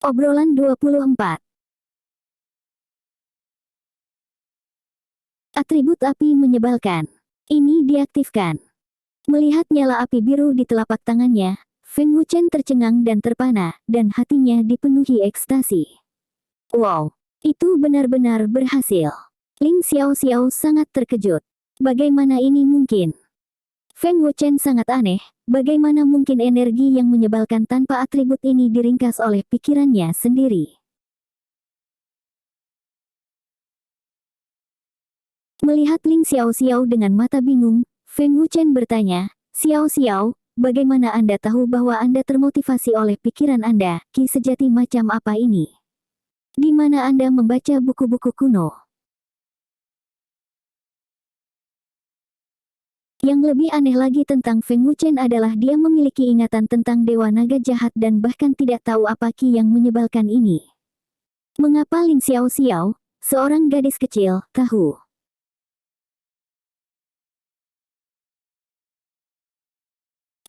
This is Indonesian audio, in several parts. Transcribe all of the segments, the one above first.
Obrolan 24. Atribut api menyebalkan. Ini diaktifkan. Melihat nyala api biru di telapak tangannya, Feng Wuchen tercengang dan terpana, dan hatinya dipenuhi ekstasi. Wow, itu benar-benar berhasil. Ling Xiaoxiao sangat terkejut. Bagaimana ini mungkin? Feng Wuchen sangat aneh, bagaimana mungkin energi yang menyebalkan tanpa atribut ini diringkas oleh pikirannya sendiri. Melihat Ling Xiaoxiao dengan mata bingung, Feng Wuchen bertanya, "Xiaoxiao, bagaimana Anda tahu bahwa Anda termotivasi oleh pikiran Anda? Ki sejati macam apa ini? Di mana Anda membaca buku-buku kuno?" Yang lebih aneh lagi tentang Feng Wuchen adalah dia memiliki ingatan tentang Dewa Naga Jahat dan bahkan tidak tahu apa ki yang menyebalkan ini. Mengapa Ling Xiaoxiao, seorang gadis kecil, tahu?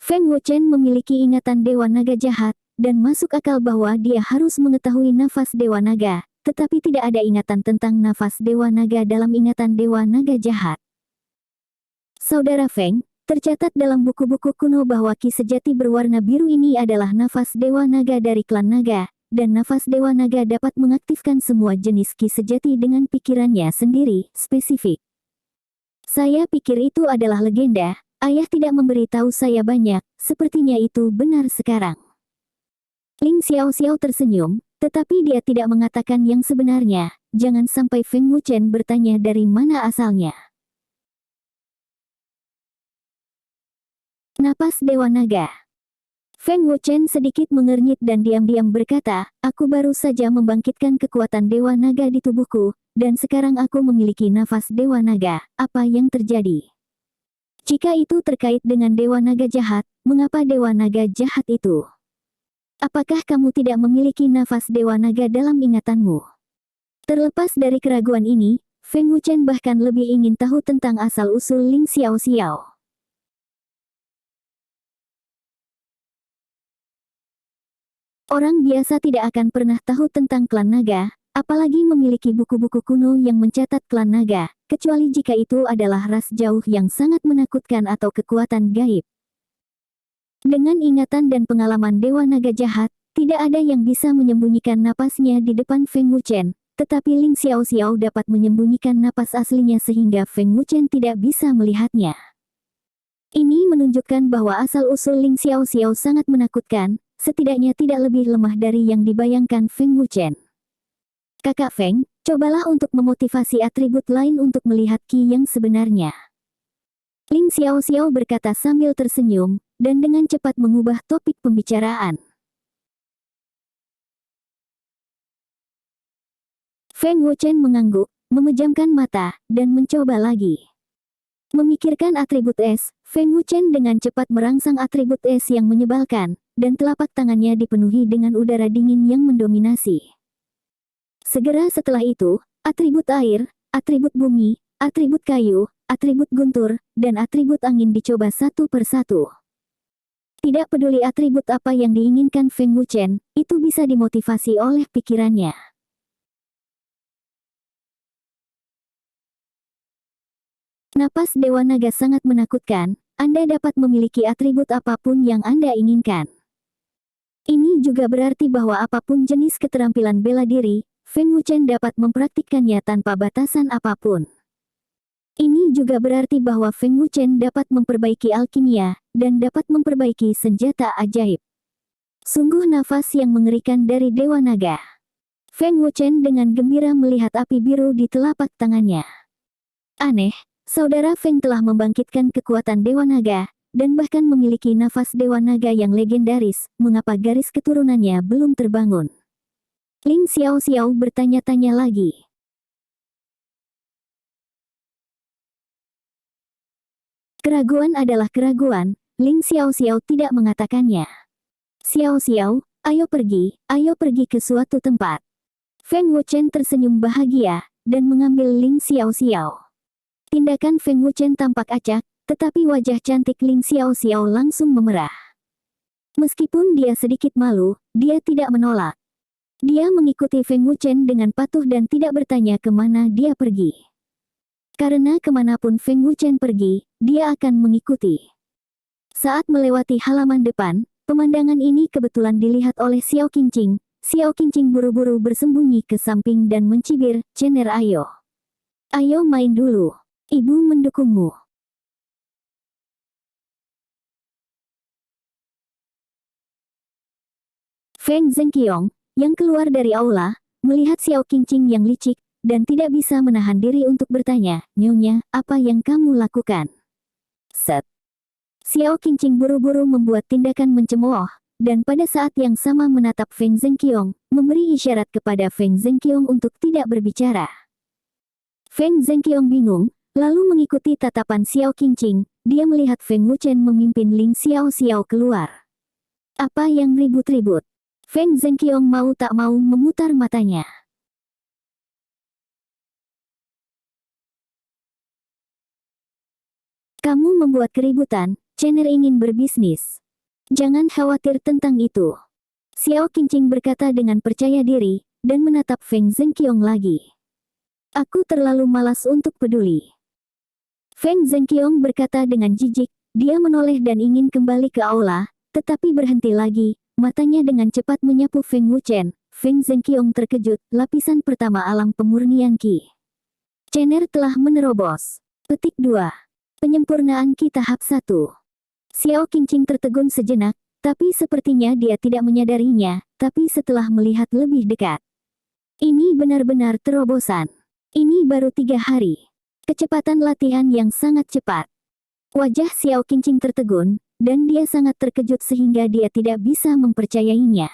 Feng Wuchen memiliki ingatan Dewa Naga Jahat, dan masuk akal bahwa dia harus mengetahui nafas Dewa Naga, tetapi tidak ada ingatan tentang nafas Dewa Naga dalam ingatan Dewa Naga Jahat. Saudara Feng, tercatat dalam buku-buku kuno bahwa ki sejati berwarna biru ini adalah nafas Dewa Naga dari klan Naga, dan nafas Dewa Naga dapat mengaktifkan semua jenis ki sejati dengan pikirannya sendiri, spesifik. Saya pikir itu adalah legenda, ayah tidak memberitahu saya banyak, sepertinya itu benar sekarang. Ling Xiaoxiao tersenyum, tetapi dia tidak mengatakan yang sebenarnya, jangan sampai Feng Wuchen bertanya dari mana asalnya. Napas Dewa Naga. Feng Wuchen sedikit mengernyit dan diam-diam berkata, "Aku baru saja membangkitkan kekuatan Dewa Naga di tubuhku, dan sekarang aku memiliki nafas Dewa Naga. Apa yang terjadi? Jika itu terkait dengan Dewa Naga Jahat, mengapa Dewa Naga Jahat itu? Apakah kamu tidak memiliki nafas Dewa Naga dalam ingatanmu?" Terlepas dari keraguan ini, Feng Wuchen bahkan lebih ingin tahu tentang asal-usul Ling Xiaoxiao. Orang biasa tidak akan pernah tahu tentang klan naga, apalagi memiliki buku-buku kuno yang mencatat klan naga, kecuali jika itu adalah ras jauh yang sangat menakutkan atau kekuatan gaib. Dengan ingatan dan pengalaman Dewa Naga Jahat, tidak ada yang bisa menyembunyikan napasnya di depan Feng Wuchen, tetapi Ling Xiaoxiao dapat menyembunyikan napas aslinya sehingga Feng Wuchen tidak bisa melihatnya. Ini menunjukkan bahwa asal-usul Ling Xiaoxiao sangat menakutkan, setidaknya tidak lebih lemah dari yang dibayangkan Feng Wuchen. "Kakak Feng, cobalah untuk memotivasi atribut lain untuk melihat ki yang sebenarnya." Ling Xiaoxiao berkata sambil tersenyum, dan dengan cepat mengubah topik pembicaraan. Feng Wuchen mengangguk, memejamkan mata, dan mencoba lagi. Memikirkan atribut es, Feng Wuchen dengan cepat merangsang atribut es yang menyebalkan, dan telapak tangannya dipenuhi dengan udara dingin yang mendominasi. Segera setelah itu, atribut air, atribut bumi, atribut kayu, atribut guntur, dan atribut angin dicoba satu persatu. Tidak peduli atribut apa yang diinginkan Feng Wuchen, itu bisa dimotivasi oleh pikirannya. Napas Dewa Naga sangat menakutkan, Anda dapat memiliki atribut apapun yang Anda inginkan. Ini juga berarti bahwa apapun jenis keterampilan bela diri, Feng Wuchen dapat mempraktikkannya tanpa batasan apapun. Ini juga berarti bahwa Feng Wuchen dapat memperbaiki alkimia, dan dapat memperbaiki senjata ajaib. Sungguh nafas yang mengerikan dari Dewa Naga. Feng Wuchen dengan gembira melihat api biru di telapak tangannya. Aneh, Saudara Feng telah membangkitkan kekuatan Dewa Naga, dan bahkan memiliki nafas Dewa Naga yang legendaris, mengapa garis keturunannya belum terbangun? Ling Xiaoxiao bertanya-tanya lagi. Keraguan adalah keraguan, Ling Xiaoxiao tidak mengatakannya. "Xiaoxiao, ayo pergi ke suatu tempat." Feng Wuchen tersenyum bahagia, dan mengambil Ling Xiaoxiao. Tindakan Feng Wuchen tampak acak, tetapi wajah cantik Ling Xiaoxiao langsung memerah. Meskipun dia sedikit malu, dia tidak menolak. Dia mengikuti Feng Wuchen dengan patuh dan tidak bertanya kemana dia pergi. Karena kemanapun Feng Wuchen pergi, dia akan mengikuti. Saat melewati halaman depan, pemandangan ini kebetulan dilihat oleh Xiao Qingqing. Xiao Qingqing buru-buru bersembunyi ke samping dan mencibir, "Cener, ayo. Ayo main dulu. Ibu mendukungmu." Feng Zhenqiong, yang keluar dari aula, melihat Xiao Qingqing yang licik, dan tidak bisa menahan diri untuk bertanya, "Nyonya, apa yang kamu lakukan?" Set. Xiao Qingqing buru-buru membuat tindakan mencemooh, dan pada saat yang sama menatap Feng Zhenqiong, memberi isyarat kepada Feng Zhenqiong untuk tidak berbicara. Feng Zhenqiong bingung, lalu mengikuti tatapan Xiao Qingqing. Dia melihat Feng Wuchen memimpin Ling Xiao Xiao keluar. Apa yang ribut-ribut? Feng Zhenqiong mau tak mau memutar matanya. "Kamu membuat keributan, Cener ingin berbisnis. Jangan khawatir tentang itu." Xiao Qingqing berkata dengan percaya diri, dan menatap Feng Zhenqiong lagi. "Aku terlalu malas untuk peduli." Feng Zhenqiong berkata dengan jijik, dia menoleh dan ingin kembali ke aula, tetapi berhenti lagi. Matanya dengan cepat menyapu Feng Wuchen. Feng Zhenqiong terkejut, lapisan pertama alam pemurnian Qi Cener telah menerobos. Petik 2. Penyempurnaan Qi tahap 1. Xiao Qingqing tertegun sejenak, tapi sepertinya dia tidak menyadarinya, tapi setelah melihat lebih dekat. Ini benar-benar terobosan. Ini baru 3 hari. Kecepatan latihan yang sangat cepat. Wajah Xiao Qingqing tertegun, dan dia sangat terkejut sehingga dia tidak bisa mempercayainya.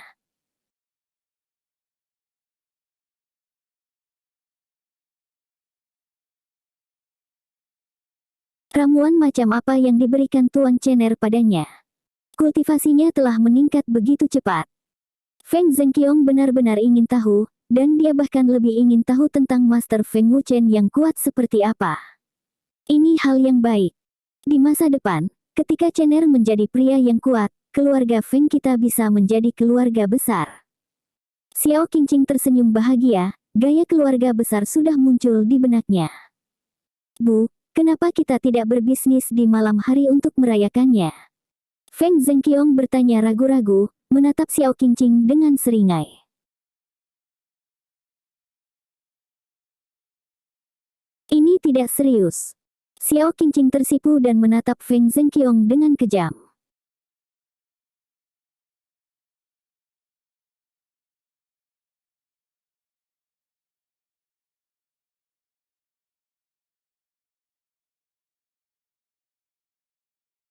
Ramuan macam apa yang diberikan Tuan Cener padanya? Kultivasinya telah meningkat begitu cepat. Feng Zhenqiong benar-benar ingin tahu, dan dia bahkan lebih ingin tahu tentang Master Feng Wuchen yang kuat seperti apa. Ini hal yang baik. Di masa depan, ketika Cener menjadi pria yang kuat, keluarga Feng kita bisa menjadi keluarga besar. Xiao Qingqing tersenyum bahagia, gaya keluarga besar sudah muncul di benaknya. "Bu, kenapa kita tidak berbisnis di malam hari untuk merayakannya?" Feng Zhenqiong bertanya ragu-ragu, menatap Xiao Qingqing dengan seringai. Ini tidak serius. Xiao Qingqing tersipu dan menatap Feng Zhenqiong dengan kejam.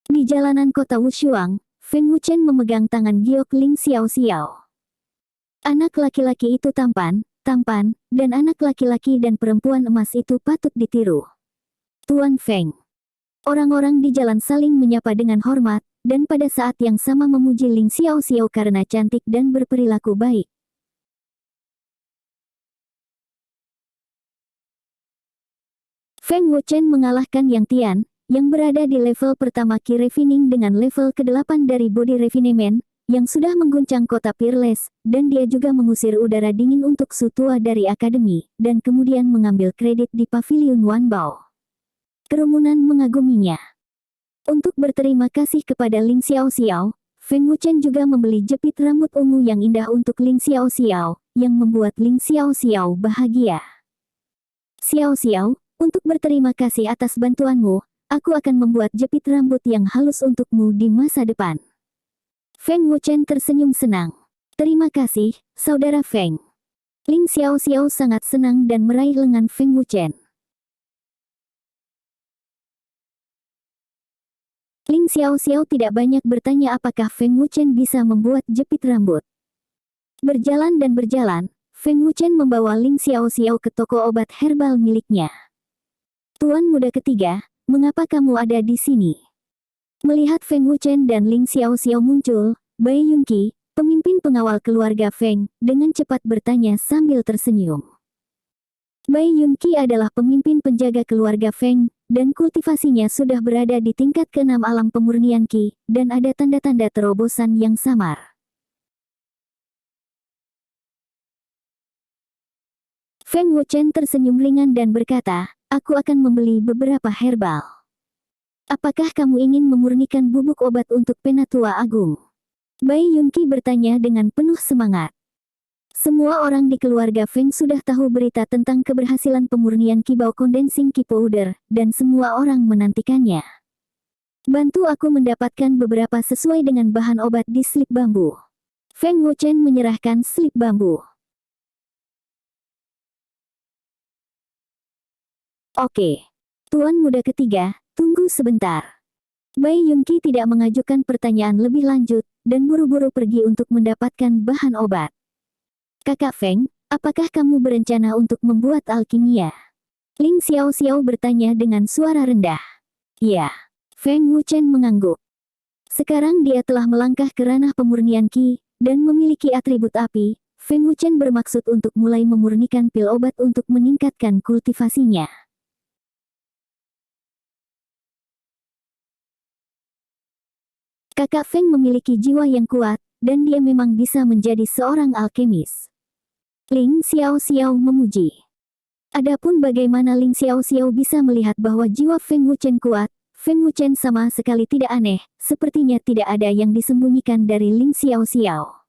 Di jalanan kota Wushuang, Feng Wuchen memegang tangan Giok Ling Xiao Xiao. Anak laki-laki itu tampan, dan anak laki-laki dan perempuan emas itu patut ditiru. "Tuan Feng." Orang-orang di jalan saling menyapa dengan hormat, dan pada saat yang sama memuji Ling Xiao Xiao karena cantik dan berperilaku baik. Feng Wuchen mengalahkan Yang Tian, yang berada di level pertama Qi Refining dengan level ke-8 dari Body Refinement, yang sudah mengguncang kota Peerless, dan dia juga mengusir udara dingin untuk Su Tua dari akademi, dan kemudian mengambil kredit di Pavilion Wanbao. Kerumunan mengaguminya. Untuk berterima kasih kepada Ling Xiao Xiao, Feng Wuchen juga membeli jepit rambut ungu yang indah untuk Ling Xiao Xiao, yang membuat Ling Xiao Xiao bahagia. "Xiao Xiao, untuk berterima kasih atas bantuanmu, aku akan membuat jepit rambut yang halus untukmu di masa depan." Feng Wuchen tersenyum senang. "Terima kasih, Saudara Feng." Ling Xiao Xiao sangat senang dan meraih lengan Feng Wuchen. Ling Xiao Xiao tidak banyak bertanya apakah Feng Wuchen bisa membuat jepit rambut. Berjalan dan berjalan, Feng Wuchen membawa Ling Xiao Xiao ke toko obat herbal miliknya. "Tuan muda ketiga, mengapa kamu ada di sini?" Melihat Feng Wuchen dan Ling Xiao Xiao muncul, Bai Yunqi, pemimpin pengawal keluarga Feng, dengan cepat bertanya sambil tersenyum. Bai Yunqi adalah pemimpin penjaga keluarga Feng, dan kultivasinya sudah berada di tingkat ke-6 alam pemurnian Qi, dan ada tanda-tanda terobosan yang samar. Feng Wuchen tersenyum ringan dan berkata, aku akan membeli beberapa herbal. Apakah kamu ingin memurnikan bubuk obat untuk Penatua Agung? Bai Yunqi bertanya dengan penuh semangat. Semua orang di keluarga Feng sudah tahu berita tentang keberhasilan pemurnian kibau condensing ki powder, dan semua orang menantikannya. Bantu aku mendapatkan beberapa sesuai dengan bahan obat di slip bambu. Feng Wuchen menyerahkan slip bambu. Oke. Tuan muda ketiga, tunggu sebentar. Bai Yunqi tidak mengajukan pertanyaan lebih lanjut, dan buru-buru pergi untuk mendapatkan bahan obat. Kakak Feng, apakah kamu berencana untuk membuat alkimia? Ling Xiao Xiao bertanya dengan suara rendah. Ya. Feng Wuchen mengangguk. Sekarang dia telah melangkah ke ranah pemurnian ki, dan memiliki atribut api. Feng Wuchen bermaksud untuk mulai memurnikan pil obat untuk meningkatkan kultivasinya. Kakak Feng memiliki jiwa yang kuat, dan dia memang bisa menjadi seorang alkemis. Ling Xiao Xiao memuji. Adapun bagaimana Ling Xiao Xiao bisa melihat bahwa jiwa Feng Wuchen kuat, Feng Wuchen sama sekali tidak aneh, sepertinya tidak ada yang disembunyikan dari Ling Xiao Xiao.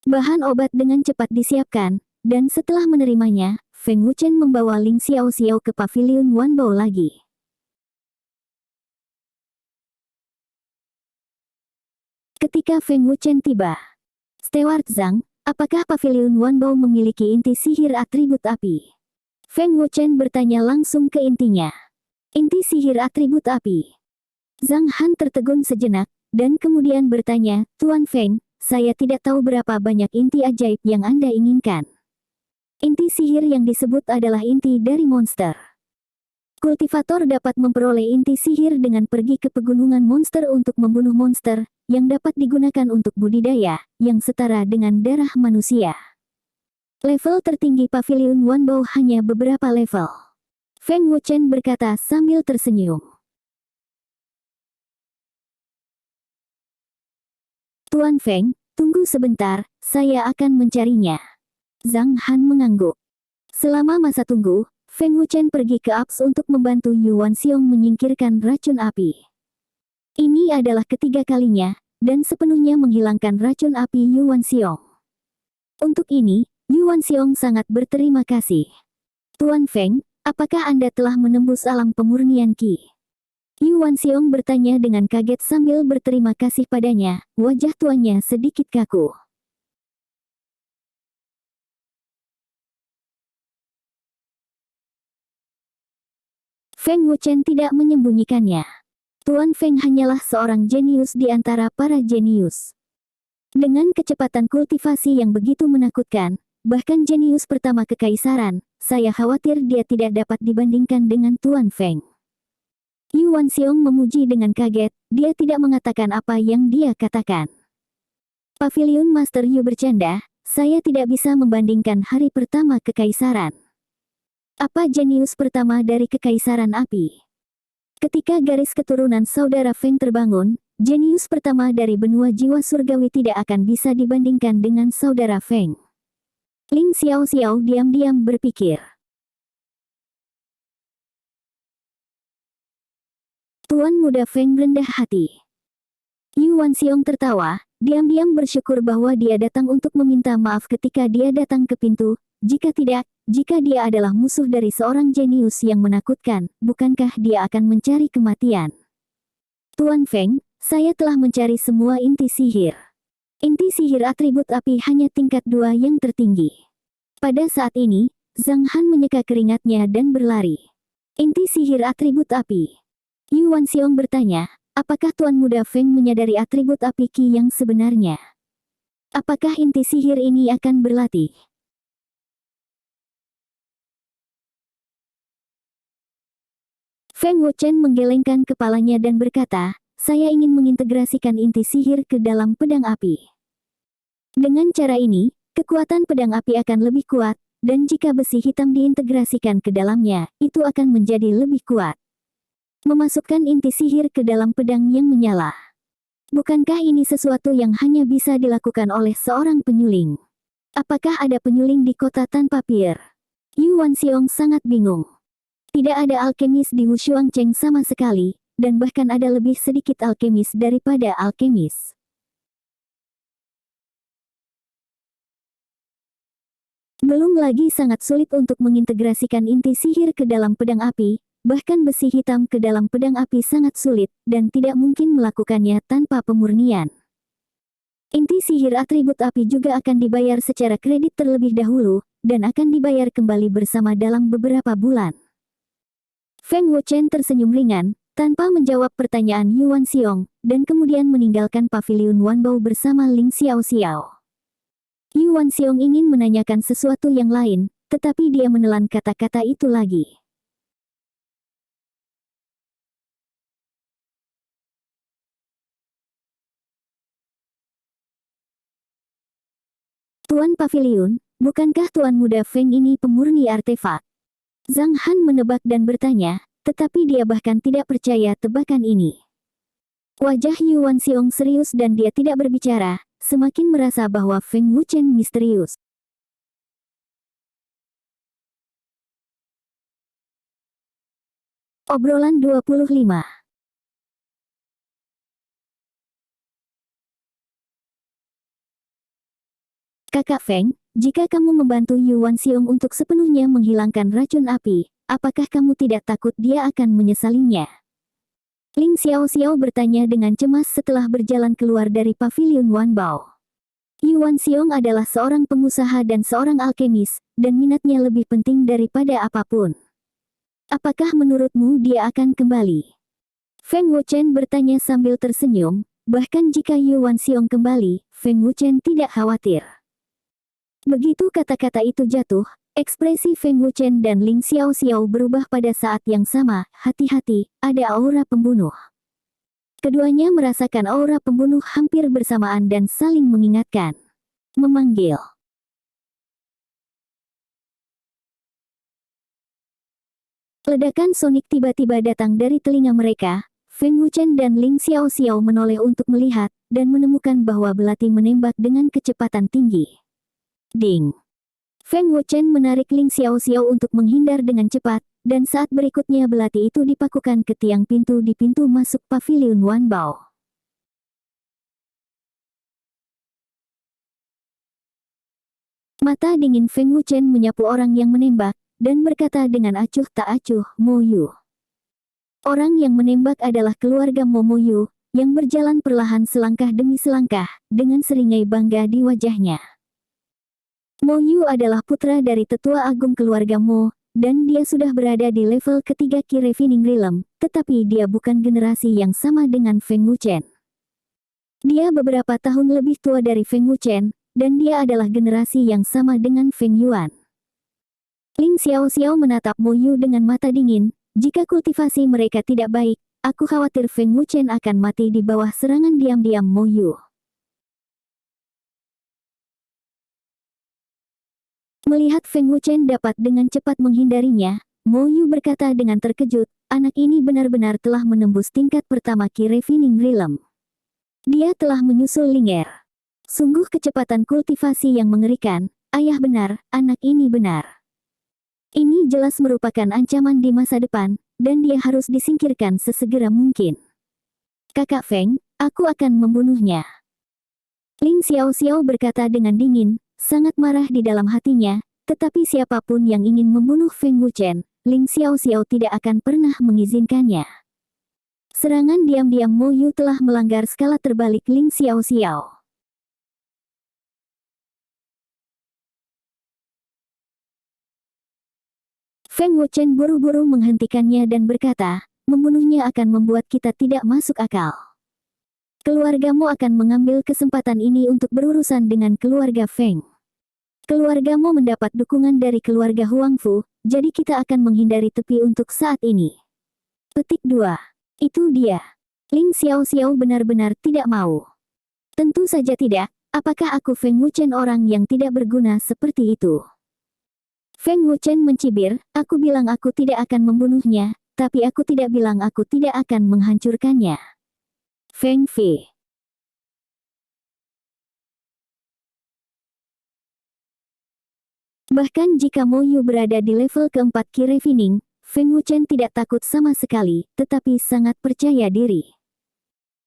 Bahan obat dengan cepat disiapkan, dan setelah menerimanya, Feng Wuchen membawa Ling Xiao Xiao ke pavilion Wanbao lagi. Ketika Feng Wuchen tiba, Steward Zhang, apakah pavilion Wanbao memiliki inti sihir atribut api? Feng Wuchen bertanya langsung ke intinya. Inti sihir atribut api. Zhang Han tertegun sejenak, dan kemudian bertanya, Tuan Feng, saya tidak tahu berapa banyak inti ajaib yang Anda inginkan. Inti sihir yang disebut adalah inti dari monster. Kultivator dapat memperoleh inti sihir dengan pergi ke pegunungan monster untuk membunuh monster, yang dapat digunakan untuk budidaya, yang setara dengan darah manusia. Level tertinggi pavilion Wanbao hanya beberapa level. Feng Wuchen berkata sambil tersenyum. Tuan Feng, tunggu sebentar, saya akan mencarinya. Zhang Han mengangguk. Selama masa tunggu, Feng Wuchen pergi ke Alps untuk membantu Yuan Xiong menyingkirkan racun api. Ini adalah ketiga kalinya, dan sepenuhnya menghilangkan racun api Yuan Xiong. Untuk ini, Yuan Xiong sangat berterima kasih. Tuan Feng, apakah Anda telah menembus alam pemurnian ki? Yuan Xiong bertanya dengan kaget sambil berterima kasih padanya, wajah tuannya sedikit kaku. Feng Wuchen tidak menyembunyikannya. Tuan Feng hanyalah seorang jenius di antara para jenius. Dengan kecepatan kultivasi yang begitu menakutkan, bahkan jenius pertama kekaisaran, saya khawatir dia tidak dapat dibandingkan dengan Tuan Feng. Yuan Xiong memuji dengan kaget, dia tidak mengatakan apa yang dia katakan. Pavilion Master Yu bercanda, saya tidak bisa membandingkan hari pertama kekaisaran. Apa jenius pertama dari kekaisaran api? Ketika garis keturunan saudara Feng terbangun, jenius pertama dari benua jiwa surgawi tidak akan bisa dibandingkan dengan saudara Feng. Ling Xiao Xiao diam-diam berpikir. Tuan muda Feng rendah hati. Yuan Xiong tertawa, diam-diam bersyukur bahwa dia datang untuk meminta maaf ketika dia datang ke pintu. Jika tidak, jika dia adalah musuh dari seorang jenius yang menakutkan, bukankah dia akan mencari kematian? Tuan Feng, saya telah mencari semua inti sihir. Inti sihir atribut api hanya tingkat 2 yang tertinggi. Pada saat ini, Zhang Han menyeka keringatnya dan berlari. Inti sihir atribut api. Yuan Xiong bertanya, apakah Tuan Muda Feng menyadari atribut api ki yang sebenarnya? Apakah inti sihir ini akan berlatih? Feng Wuchen menggelengkan kepalanya dan berkata, saya ingin mengintegrasikan inti sihir ke dalam pedang api. Dengan cara ini, kekuatan pedang api akan lebih kuat, dan jika besi hitam diintegrasikan ke dalamnya, itu akan menjadi lebih kuat. Memasukkan inti sihir ke dalam pedang yang menyala. Bukankah ini sesuatu yang hanya bisa dilakukan oleh seorang penyuling? Apakah ada penyuling di kota tanpa pir? Yuan Xiong sangat bingung. Tidak ada alkemis di Wushuang Cheng sama sekali, dan bahkan ada lebih sedikit alkemis daripada alkemis. Belum lagi sangat sulit untuk mengintegrasikan inti sihir ke dalam pedang api, bahkan besi hitam ke dalam pedang api sangat sulit, dan tidak mungkin melakukannya tanpa pemurnian. Inti sihir atribut api juga akan dibayar secara kredit terlebih dahulu, dan akan dibayar kembali bersama dalam beberapa bulan. Feng Wuchen tersenyum ringan, tanpa menjawab pertanyaan Yuan Xiong, dan kemudian meninggalkan paviliun Wanbao bersama Ling Xiao. Yuan Xiong ingin menanyakan sesuatu yang lain, tetapi dia menelan kata-kata itu lagi. Tuan Paviliun, bukankah Tuan Muda Feng ini pemurni artefak? Zhang Han menebak dan bertanya, tetapi dia bahkan tidak percaya tebakan ini. Wajah Yuan Xiong serius dan dia tidak berbicara, semakin merasa bahwa Feng Wuchen misterius. Obrolan 25. Kakak Feng, jika kamu membantu Yuan Xiong untuk sepenuhnya menghilangkan racun api, apakah kamu tidak takut dia akan menyesalinya? Ling Xiao bertanya dengan cemas setelah berjalan keluar dari paviliun Wanbao. Yuan Xiong adalah seorang pengusaha dan seorang alkemis, dan minatnya lebih penting daripada apapun. Apakah menurutmu dia akan kembali? Feng Wuchen bertanya sambil tersenyum, bahkan jika Yuan Xiong kembali, Feng Wuchen tidak khawatir. Begitu kata-kata itu jatuh, ekspresi Feng Wuchen dan Ling Xiao berubah pada saat yang sama. Hati-hati, ada aura pembunuh. Keduanya merasakan aura pembunuh hampir bersamaan dan saling mengingatkan. Memanggil. Ledakan sonik tiba-tiba datang dari telinga mereka. Feng Wuchen dan Ling Xiao menoleh untuk melihat, dan menemukan bahwa belati menembak dengan kecepatan tinggi. Ding! Feng Wuchen menarik Ling Xiao untuk menghindar dengan cepat, dan saat berikutnya belati itu dipakukan ke tiang pintu di pintu masuk paviliun Wanbao. Mata dingin Feng Wuchen menyapu orang yang menembak, dan berkata dengan acuh tak acuh, Mo Yu. Orang yang menembak adalah keluarga Mo Yu, yang berjalan perlahan selangkah demi selangkah, dengan seringai bangga di wajahnya. Mo Yu adalah putra dari tetua agung keluarga Mo, dan dia sudah berada di level ketiga Qi Refining Realm, tetapi dia bukan generasi yang sama dengan Feng Wuchen. Dia beberapa tahun lebih tua dari Feng Wuchen, dan dia adalah generasi yang sama dengan Feng Yuan. Ling Xiao menatap Mo Yu dengan mata dingin, jika kultivasi mereka tidak baik, aku khawatir Feng Wuchen akan mati di bawah serangan diam-diam Mo Yu. Melihat Feng Wuchen dapat dengan cepat menghindarinya, Mo Yu berkata dengan terkejut, anak ini benar-benar telah menembus tingkat pertama Qi Refining Realm. Dia telah menyusul Ling Er. Sungguh kecepatan kultivasi yang mengerikan, ayah benar, anak ini benar. Ini jelas merupakan ancaman di masa depan, dan dia harus disingkirkan sesegera mungkin. Kakak Feng, aku akan membunuhnya. Ling Xiao berkata dengan dingin, sangat marah di dalam hatinya, tetapi siapapun yang ingin membunuh Feng Wuchen, Ling Xiao tidak akan pernah mengizinkannya. Serangan diam-diam Mo Yu telah melanggar skala terbalik Ling Xiao. Feng Wuchen buru-buru menghentikannya dan berkata, membunuhnya akan membuat kita tidak masuk akal. Keluargamu akan mengambil kesempatan ini untuk berurusan dengan keluarga Feng. Keluargamu mendapat dukungan dari keluarga Huangfu, jadi kita akan menghindari tepi untuk saat ini. Petik 2. Itu dia. Ling Xiao benar-benar tidak mau. Tentu saja tidak, apakah aku Feng Wuchen orang yang tidak berguna seperti itu? Feng Wuchen mencibir, aku bilang aku tidak akan membunuhnya, tapi aku tidak bilang aku tidak akan menghancurkannya. Feng Fei. Bahkan jika Mo Yu berada di level keempat Qi Refining, Feng Wuchen tidak takut sama sekali, tetapi sangat percaya diri.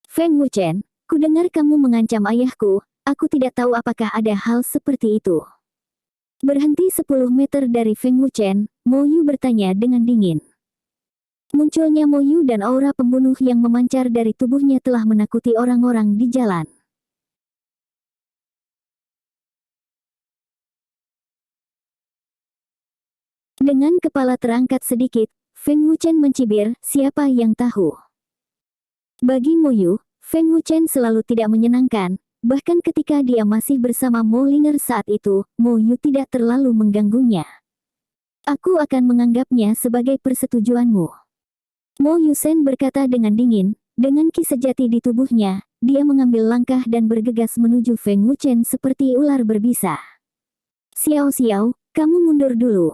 Feng Wuchen, kudengar kamu mengancam ayahku, aku tidak tahu apakah ada hal seperti itu. Berhenti 10 meter dari Feng Wuchen, Mo Yu bertanya dengan dingin. Munculnya Mo Yu dan aura pembunuh yang memancar dari tubuhnya telah menakuti orang-orang di jalan. Dengan kepala terangkat sedikit, Feng Wuchen mencibir, siapa yang tahu. Bagi Mo Yu, Feng Wuchen selalu tidak menyenangkan, bahkan ketika dia masih bersama Mo Linger saat itu, Mo Yu tidak terlalu mengganggunya. Aku akan menganggapnya sebagai persetujuanmu. Mo Yusen berkata dengan dingin, dengan ki sejati di tubuhnya, dia mengambil langkah dan bergegas menuju Feng Wuchen seperti ular berbisa. Xiao Xiao, kamu mundur dulu.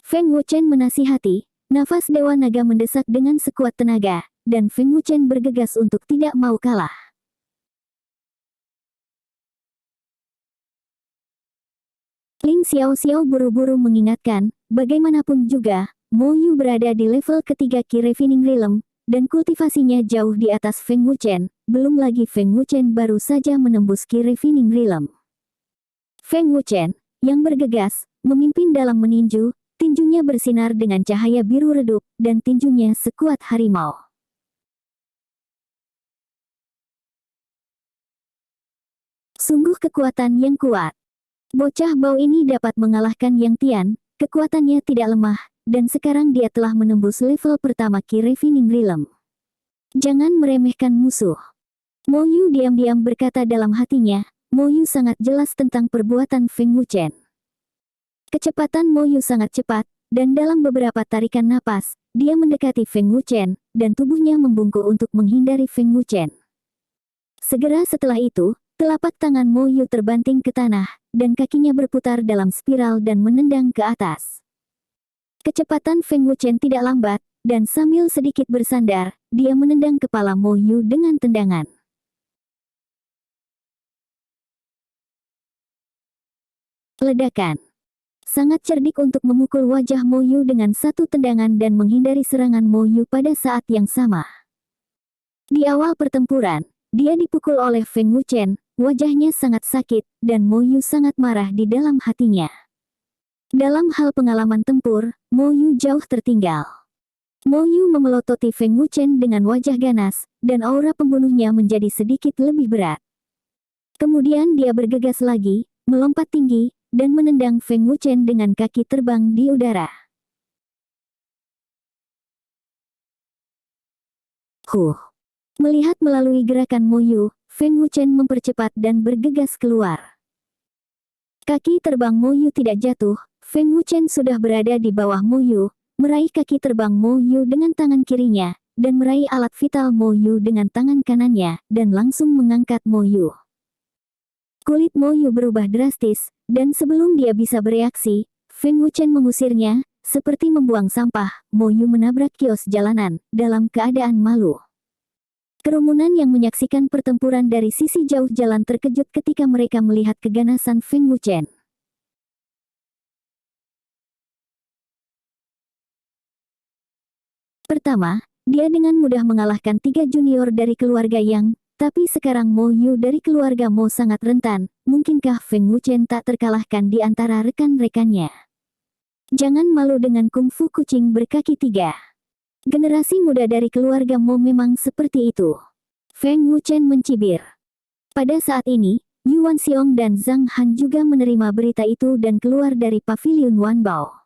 Feng Wuchen menasihati, nafas Dewa Naga mendesak dengan sekuat tenaga, dan Feng Wuchen bergegas untuk tidak mau kalah. Ling Xiao Xiao buru-buru mengingatkan, bagaimanapun juga, Mo Yu berada di level ketiga Qi Refining Realm, dan kultivasinya jauh di atas Feng Wuchen, belum lagi Feng Wuchen baru saja menembus Qi Refining Realm. Feng Wuchen, yang bergegas, memimpin dalam meninju, tinjunya bersinar dengan cahaya biru redup, dan tinjunya sekuat harimau. Sungguh kekuatan yang kuat. Bocah bau ini dapat mengalahkan Yang Tian, kekuatannya tidak lemah, dan sekarang dia telah menembus level pertama Qi Refining Realm. Jangan meremehkan musuh. Mo Yu diam-diam berkata dalam hatinya, Mo Yu sangat jelas tentang perbuatan Feng Wuchen. Kecepatan Mo Yu sangat cepat, dan dalam beberapa tarikan napas, dia mendekati Feng Wuchen, dan tubuhnya membungkuk untuk menghindari Feng Wuchen. Segera setelah itu, telapak tangan Mo Yu terbanting ke tanah, dan kakinya berputar dalam spiral dan menendang ke atas. Kecepatan Feng Wuchen tidak lambat, dan sambil sedikit bersandar, dia menendang kepala Mo Yu dengan tendangan. Ledakan. Sangat cerdik untuk memukul wajah Mo Yu dengan satu tendangan dan menghindari serangan Mo Yu pada saat yang sama. Di awal pertempuran, dia dipukul oleh Feng Wuchen, wajahnya sangat sakit, dan Mo Yu sangat marah di dalam hatinya. Dalam hal pengalaman tempur, Mo Yu jauh tertinggal. Mo Yu memelototi Feng Wuchen dengan wajah ganas, dan aura pembunuhnya menjadi sedikit lebih berat. Kemudian dia bergegas lagi, melompat tinggi, dan menendang Feng Wuchen dengan kaki terbang di udara. Melihat melalui gerakan Mo Yu, Feng Wuchen mempercepat dan bergegas keluar. Kaki terbang Mo Yu tidak jatuh, Feng Wuchen sudah berada di bawah Mo Yu, meraih kaki terbang Mo Yu dengan tangan kirinya, dan meraih alat vital Mo Yu dengan tangan kanannya, dan langsung mengangkat Mo Yu. Kulit Mo Yu berubah drastis, dan sebelum dia bisa bereaksi, Feng Wuchen mengusirnya, seperti membuang sampah. Mo Yu menabrak kios jalanan, dalam keadaan malu. Kerumunan yang menyaksikan pertempuran dari sisi jauh jalan terkejut ketika mereka melihat keganasan Feng Wuchen. Pertama, dia dengan mudah mengalahkan 3 junior dari keluarga Yang, tapi sekarang Mo Yu dari keluarga Mo sangat rentan, mungkinkah Feng Wuchen tak terkalahkan di antara rekan-rekannya? Jangan malu dengan kungfu kucing berkaki 3. Generasi muda dari keluarga Mo memang seperti itu. Feng Wuchen mencibir. Pada saat ini, Yuan Xiong dan Zhang Han juga menerima berita itu dan keluar dari paviliun Wanbao.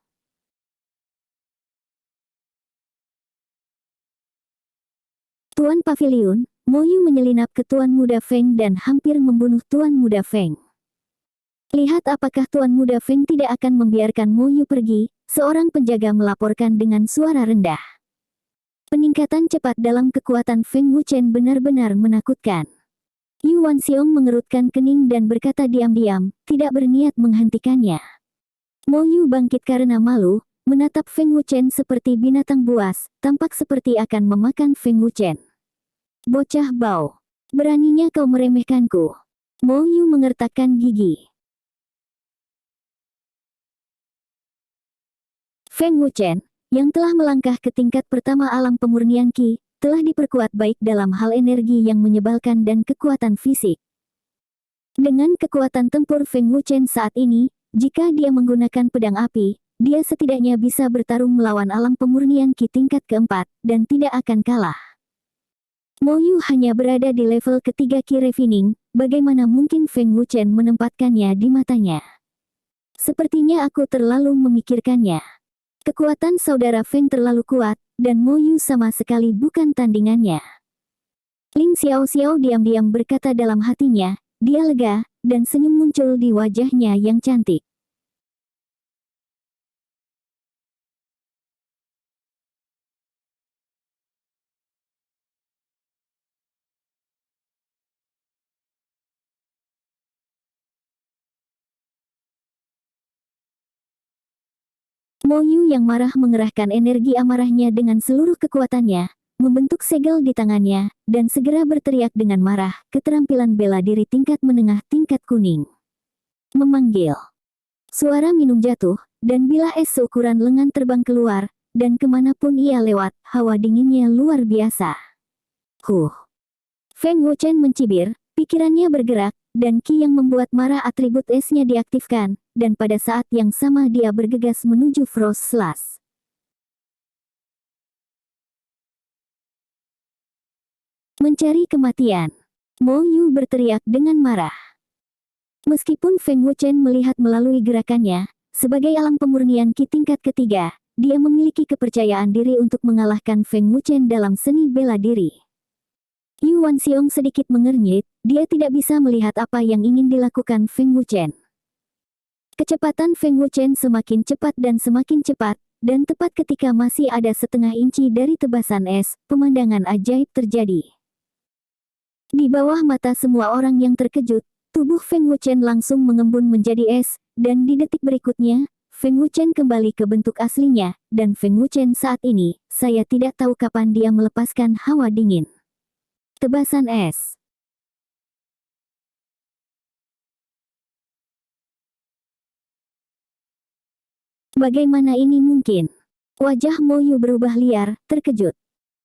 Tuan Paviliun, Mo Yu menyelinap ke Tuan Muda Feng dan hampir membunuh Tuan Muda Feng. Lihat apakah Tuan Muda Feng tidak akan membiarkan Mo Yu pergi, seorang penjaga melaporkan dengan suara rendah. Peningkatan cepat dalam kekuatan Feng Wuchen benar-benar menakutkan. Yuan Xiong mengerutkan kening dan berkata diam-diam, tidak berniat menghentikannya. Mo Yu bangkit karena malu, menatap Feng Wuchen seperti binatang buas, tampak seperti akan memakan Feng Wuchen. Bocah bau. Beraninya kau meremehkanku. Mo Yu mengertakkan gigi. Feng Wuchen, yang telah melangkah ke tingkat pertama alam pemurnian Qi, telah diperkuat baik dalam hal energi yang menyebalkan dan kekuatan fisik. Dengan kekuatan tempur Feng Wuchen saat ini, jika dia menggunakan pedang api, dia setidaknya bisa bertarung melawan alam pemurnian Qi tingkat keempat, dan tidak akan kalah. Mo Yu hanya berada di level ketiga Qi Refining, bagaimana mungkin Feng Wuchen menempatkannya di matanya? Sepertinya aku terlalu memikirkannya. Kekuatan saudara Feng terlalu kuat, dan Mo Yu sama sekali bukan tandingannya. Ling Xiaoxiao diam-diam berkata dalam hatinya, dia lega, dan senyum muncul di wajahnya yang cantik. Mo Yu yang marah mengerahkan energi amarahnya dengan seluruh kekuatannya, membentuk segel di tangannya, dan segera berteriak dengan marah, keterampilan bela diri tingkat menengah tingkat kuning. Memanggil. Suara minum jatuh, dan bilah es seukuran lengan terbang keluar, dan kemanapun ia lewat, hawa dinginnya luar biasa. Feng Wuchen mencibir, pikirannya bergerak, dan Qi yang membuat marah atribut esnya diaktifkan, dan pada saat yang sama dia bergegas menuju Frost Slash. Mencari kematian. Mo Yu berteriak dengan marah. Meskipun Feng Wuchen melihat melalui gerakannya, sebagai alam pemurnian Qi tingkat ketiga, dia memiliki kepercayaan diri untuk mengalahkan Feng Wuchen dalam seni bela diri. Yu Wanxiong sedikit mengernyit, dia tidak bisa melihat apa yang ingin dilakukan Feng Wuchen. Kecepatan Feng Wuchen semakin cepat, dan tepat ketika masih ada setengah inci dari tebasan es, pemandangan ajaib terjadi. Di bawah mata semua orang yang terkejut, tubuh Feng Wuchen langsung mengembun menjadi es, dan di detik berikutnya, Feng Wuchen kembali ke bentuk aslinya, dan Feng Wuchen saat ini, saya tidak tahu kapan dia melepaskan hawa dingin. Tebasan es. Bagaimana ini mungkin? Wajah Mo Yu berubah liar, terkejut.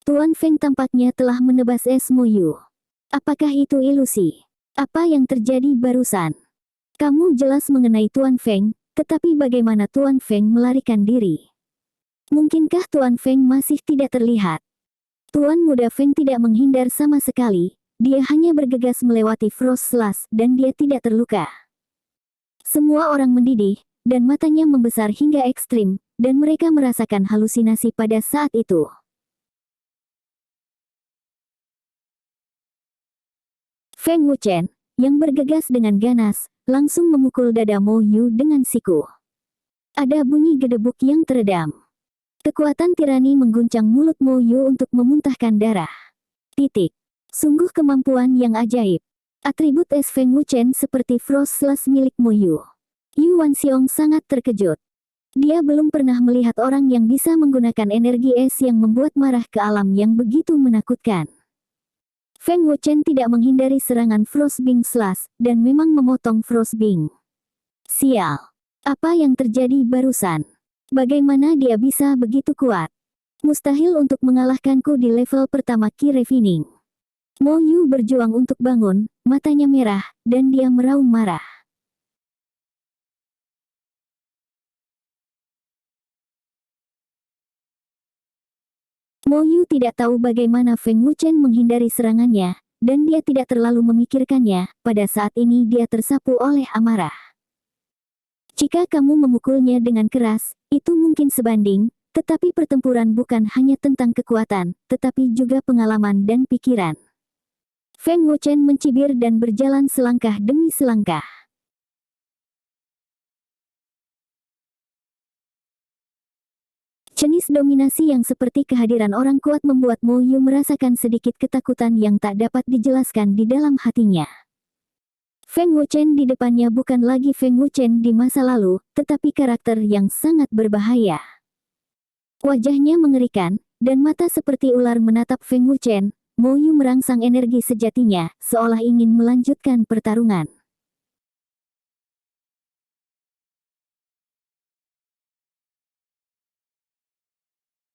Tuan Feng tampaknya telah menebas es Mo Yu. Apakah itu ilusi? Apa yang terjadi barusan? Kamu jelas mengenai Tuan Feng, tetapi bagaimana Tuan Feng melarikan diri? Mungkinkah Tuan Feng masih tidak terlihat? Tuan muda Feng tidak menghindar sama sekali, dia hanya bergegas melewati Frost Slash dan dia tidak terluka. Semua orang mendidih, dan matanya membesar hingga ekstrim, dan mereka merasakan halusinasi pada saat itu. Feng Wuchen, yang bergegas dengan ganas, langsung memukul dada Mo Yu dengan siku. Ada bunyi gedebuk yang teredam. Kekuatan tirani mengguncang mulut Mo Yu untuk memuntahkan darah. Sungguh kemampuan yang ajaib. Atribut es Feng Wuchen seperti Frost Slash milik Mo Yu. Yu Wanxiong sangat terkejut. Dia belum pernah melihat orang yang bisa menggunakan energi es yang membuat marah ke alam yang begitu menakutkan. Feng Wuchen tidak menghindari serangan Frostbing Slash, dan memang memotong Frostbing. Sial. Apa yang terjadi barusan? Bagaimana dia bisa begitu kuat? Mustahil untuk mengalahkanku di level pertama Qi Refining. Mo Yu berjuang untuk bangun, matanya merah, dan dia meraung marah. Mo Yu tidak tahu bagaimana Feng Wuchen menghindari serangannya, dan dia tidak terlalu memikirkannya, pada saat ini dia tersapu oleh amarah. Jika kamu memukulnya dengan keras, itu mungkin sebanding, tetapi pertempuran bukan hanya tentang kekuatan, tetapi juga pengalaman dan pikiran. Feng Wuchen mencibir dan berjalan selangkah demi selangkah. Jenis dominasi yang seperti kehadiran orang kuat membuat Mo Yu merasakan sedikit ketakutan yang tak dapat dijelaskan di dalam hatinya. Feng Wuchen di depannya bukan lagi Feng Wuchen di masa lalu, tetapi karakter yang sangat berbahaya. Wajahnya mengerikan, dan mata seperti ular menatap Feng Wuchen. Mo Yu merangsang energi sejatinya, seolah ingin melanjutkan pertarungan.